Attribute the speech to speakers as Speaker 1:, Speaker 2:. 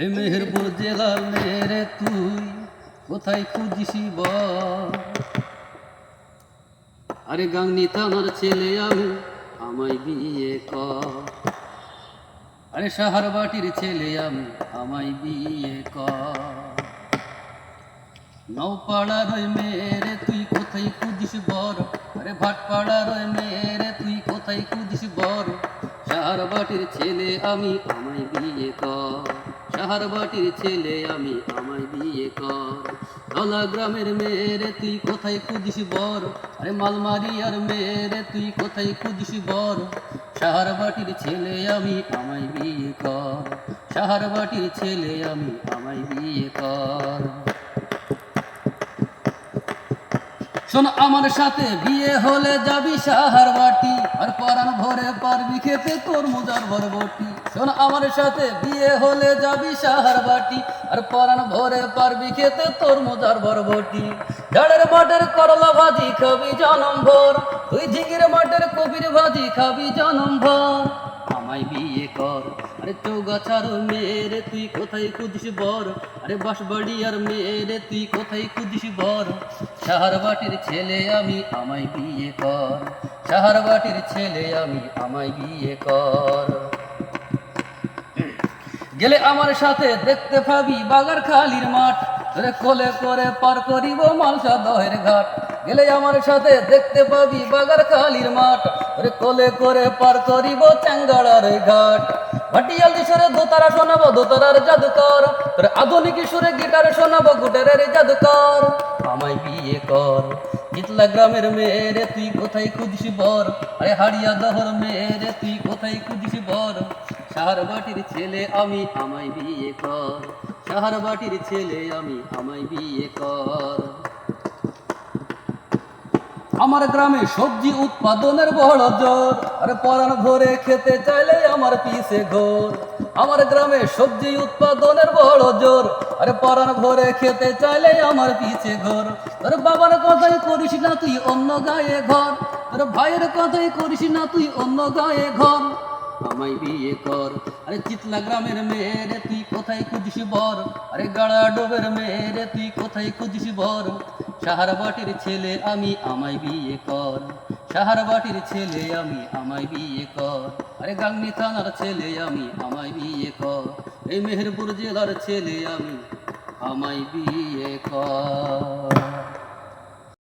Speaker 1: এই মেহেরপুর জেলার মেয়েরে তুই কোথায় খুঁজিস বল? আরে গাংনী থানার ছেলে আমি, আমায় বিয়ে কর। আরে সাহারবাটির ছেলে আমি, আমায় বিয়ে কর। নৌপাড়ার ওই মেয়েরে তুই কোথায় খুঁজিস বর? আরে ভাটপাড়ার ওই মেয়েরে তুই কোথায় খুঁজিস বর? সাহারবাটির ছেলে আমি, আমায় বিয়ে কর। সাহারবাটির ছেলে আমি, আমায় বিয়ে কর। ধলা গ্রামের মেয়েরে তুই কোথায় খুঁজিস বর? আরে মালমারিয়ার মেয়েরে তুই কোথায় খুঁজিস বর? সাহারবাটির ছেলে আমি, আমায় বিয়ে কর। সাহারবাটির ছেলে আমি, আমায় বিয়ে কর। শোন, আমার সাথে বিয়ে হলে যাবি সাহারবাটি, আর পরাণ ভরে পারবি খেতে তোর মুজার বরবটি। শোন, আমার সাথে বিয়ে হলে যাবি সাহারবাটি, আর পরাণ ভরে পারবি খেতে তোর মুজার বরবটি। ঝাড়ের মাঠের করলা ভাজি খাবি জনম ভর, তুই ঝিঙের মাঠের কবির ভাজি খাবি জনম ভর। আমায় বিয়ে কর। আরে চৌগাছার মেয়েরে তুই কোথায় খুঁজিস বর? আরে বাঁশবাড়িয়ার মেয়েরে তুই কোথায় খুঁজিস বর? সাহারবাটির ছেলে আমি, আমায় বিয়ে কর। সাহারবাটির ছেলে আমি, আমায় বিয়ে কর। গেলে আমার সাথে দেখতে পাবি বাগার খালির মাঠ, তোরে কোলে করে পার করিব মালসা দহের ঘাট। গেলে আমার সাথে দেখতে পাবি বাগার খালির মাঠ, তোরে কোলে করে পার করিব চ্যাঙ্গাড়ার ঘাট। ভাটিয়াল সুরে দোতারা শোনাবো দোতারার জাদুকর, তোরে আধুনিক সুরে গিটার শোনাবো গুটারের জাদুকর। আমায় বিয়ে কর। চিতলা গ্রামের মেয়েরে তুই কোথায় খুঁজিস বর? আরে হাড়িয়া দহর মেয়েরে তুই কোথায় খুঁজিস বর? সাহারবাটির ছেলে আমি, আমায় বিয়ে কর। সাহারবাটির ছেলে আমি, আমায় বিয়ে কর। আমার গ্রামে সবজি উৎপাদনের বড় জোর, আরে পরাণ ভরে খেতে চাইলে আমার পিছে ঘোর। আমার গ্রামে সবজি উৎপাদনের বড় জোর, আরে পরাণ ভরে খেতে চাইলে আমার পিছে ঘোর। তোর বাবার কথাই করিস না তুই অন্য গায়ে ঘর, তোর ভাইয়ের কথাই করিস না তুই অন্য গায়ে ঘর। আমায় বিয়ে কর। আরে চিতলা গ্রামের মেয়েরে তুই কোথায় খুঁজিস বর? আরে গাড়া ডোবের মেয়েরে তুই কোথায় খুঁজিস বর? সাহারবাটির ছেলে আমি, আমায় বিয়ে কর। সাহারবাটির ছেলে আমি, আমায় বিয়ে কর। আরে গাংনী থানার ছেলে আমি, আমায় বিয়ে কর। এই মেহেরপুর জেলার ছেলে আমি, আমায় বিয়ে কর।